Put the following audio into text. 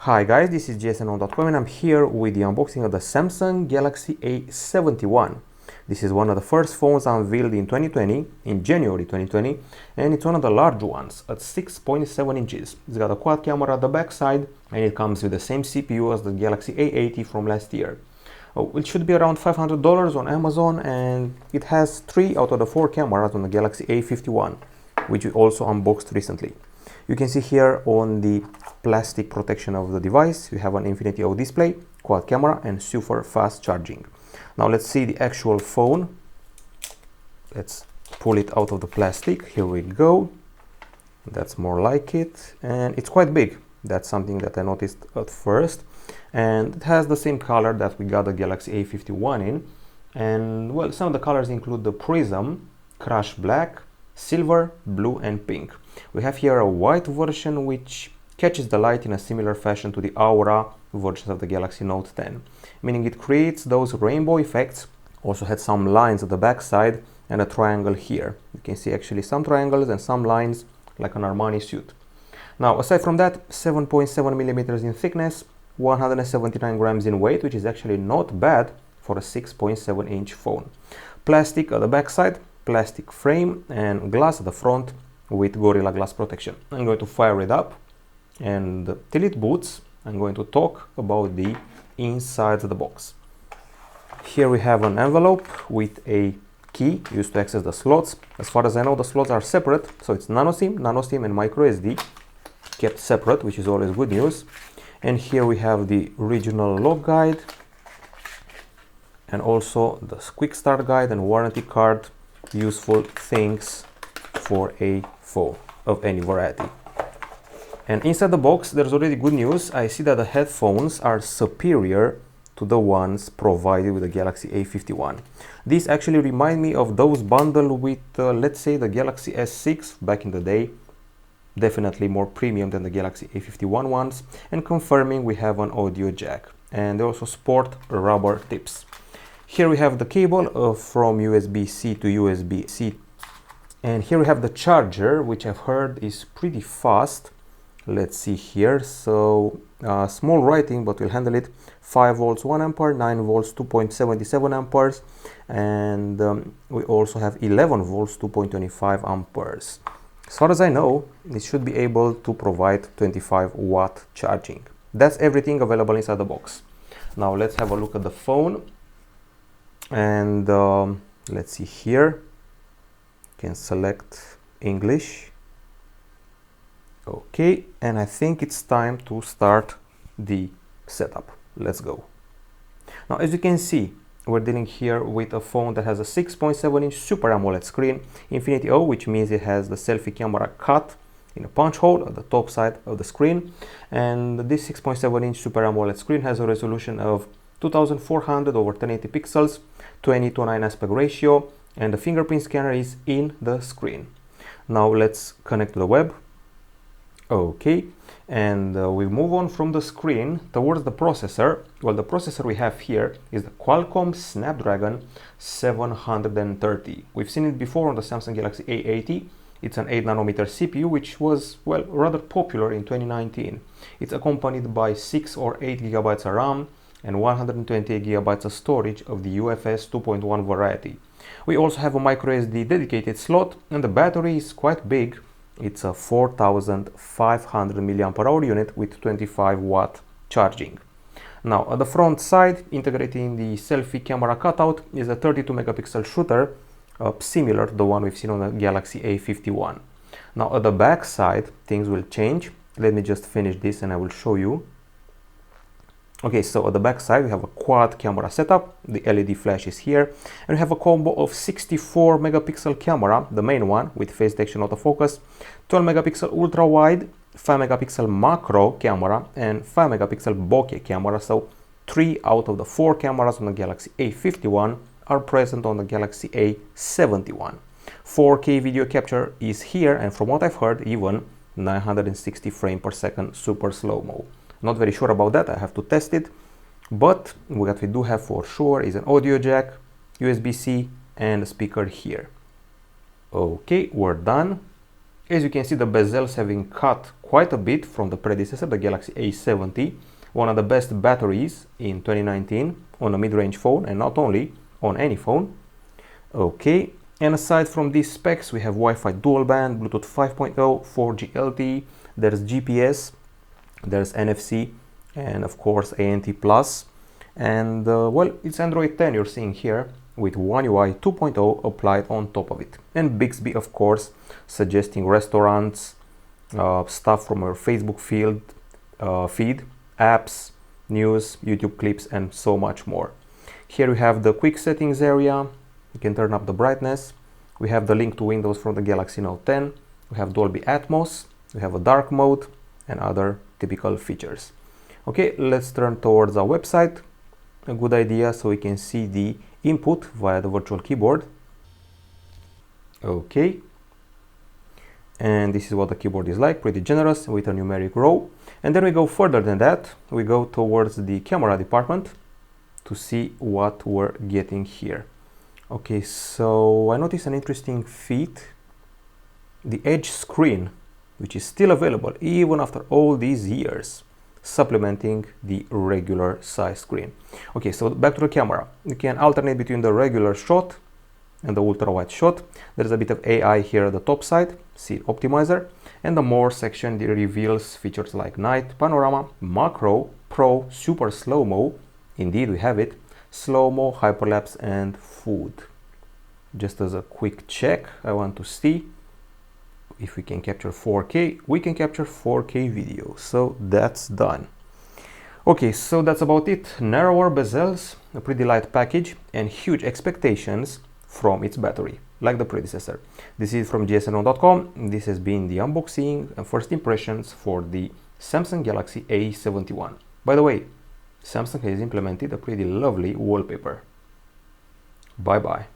Hi guys, this is jsno.com and I'm here with the unboxing of the Samsung Galaxy A71. This is one of the first phones unveiled in 2020, in January 2020, and it's one of the large ones at 6.7 inches. It's got a quad camera at the back side and it comes with the same CPU as the Galaxy A80 from last year. It should be around $500 on Amazon, and it has 3 out of the 4 cameras on the Galaxy A51, which we also unboxed recently. You can see here on the plastic protection of the device, you have an Infinity O display, quad camera, and super fast charging. Now let's see the actual phone. Let's pull it out of the plastic. Here we go. That's more like it, and it's quite big. That's something that I noticed at first, and it has the same color that we got the Galaxy A51 in. And well, some of the colors include the Prism, Crush Black, Silver, Blue, and Pink. We have here a white version which catches the light in a similar fashion to the Aura version of the Galaxy Note 10, meaning it creates those rainbow effects. Also had some lines at the back side and a triangle here. You can see actually some triangles and some lines like an Armani suit. Now aside from that, 7.7 millimeters in thickness, 179 grams in weight, which is actually not bad for a 6.7 inch phone. Plastic at the back side, plastic frame, and glass at the front with Gorilla Glass protection. I'm going to fire it up, and till it boots, I'm going to talk about the inside of the box. Here we have an envelope with a key used to access the slots. As far as I know, the slots are separate, so it's nano SIM, and microSD kept separate, which is always good news. And here we have the original log guide and also the quick start guide and warranty card, useful things for a phone of any variety. And inside the box there's already good news. I see that the headphones are superior to the ones provided with the Galaxy A51. These actually remind me of those bundled with let's say the Galaxy S6 back in the day. Definitely more premium than the Galaxy A51 ones, and confirming we have an audio jack, and they also sport rubber tips. Here we have the cable from USB-C to USB-C, and here we have the charger, which I've heard is pretty fast. Let's see here. So small writing, but we'll handle it. 5 volts 1 ampere, 9 volts 2.77 amperes, and we also have 11 volts 2.25 amperes. As far as I know, it should be able to provide 25 watt charging. That's everything available inside the box. Now let's have a look at the phone, and let's see here. You can select English. Okay, and I think it's time to start the setup. Let's go. Now, as you can see, we're dealing here with a phone that has a 6.7 inch Super AMOLED screen, Infinity O, which means it has the selfie camera cut in a punch hole at the top side of the screen. And this 6.7 inch Super AMOLED screen has a resolution of 2400 over 1080 pixels, 20:9 aspect ratio, and the fingerprint scanner is in the screen. Now let's connect to the web. Okay, and we move on from the screen towards the processor. Well, the processor we have here is the Qualcomm Snapdragon 730. We've seen it before on the Samsung Galaxy A80. It's an 8nm CPU, which was, well, rather popular in 2019. It's accompanied by 6 or 8 GB of RAM and 128 GB of storage of the UFS 2.1 variety. We also have a microSD dedicated slot, and the battery is quite big. It's a 4500 mAh unit with 25 watt charging. Now at the front side, integrating the selfie camera cutout, is a 32 megapixel shooter, similar to the one we've seen on the Galaxy A51. Now at the back side, things will change. Let me just finish this and I will show you. Okay, so at the back side we have a quad camera setup. The LED flash is here, and we have a combo of 64 megapixel camera, the main one with face detection autofocus, 12 megapixel ultra wide, 5 megapixel macro camera, and 5 megapixel bokeh camera. So 3 out of the 4 cameras on the Galaxy A51 are present on the Galaxy A71. 4K video capture is here, and from what I've heard, even 960 frames per second super slow-mo. Not very sure about that, I have to test it, but what we do have for sure is an audio jack, USB-C, and a speaker here. Okay, we're done. As you can see, the bezels have been cut quite a bit from the predecessor, the Galaxy A70, one of the best batteries in 2019 on a mid-range phone, and not only on any phone. Okay, and aside from these specs, we have Wi-Fi dual band, Bluetooth 5.0, 4G LTE, there's GPS, there's NFC, and of course ANT Plus. And well, it's Android 10 you're seeing here, with One UI 2.0 applied on top of it. And Bixby, of course, suggesting restaurants, stuff from our Facebook feed, apps, news, YouTube clips, and so much more. Here we have the quick settings area. You can turn up the brightness. We have the link to Windows from the Galaxy Note 10. We have Dolby Atmos. We have a dark mode and other typical features. Okay, let's turn towards our website. A good idea so we can see the input via the virtual keyboard. Okay, and this is what the keyboard is like, pretty generous with a numeric row. And then we go further than that, we go towards the camera department to see what we're getting here. Okay, so I noticed an interesting feat, the edge screen, which is still available even after all these years, supplementing the regular size screen. Okay, so back to the camera. You can alternate between the regular shot and the ultra wide shot. There's a bit of AI here at the top side, see optimizer, and the more section reveals features like night, panorama, macro, pro, super slow-mo. Indeed, we have it, slow-mo, hyperlapse, and food. Just as a quick check, I want to see if we can capture 4K. We can capture 4K video, so that's done. Okay, so that's about it. Narrower bezels, a pretty light package, and huge expectations from its battery, like the predecessor. This is from gsno.com. This has been the unboxing and first impressions for the Samsung Galaxy A71. By the way, Samsung has implemented a pretty lovely wallpaper. Bye bye.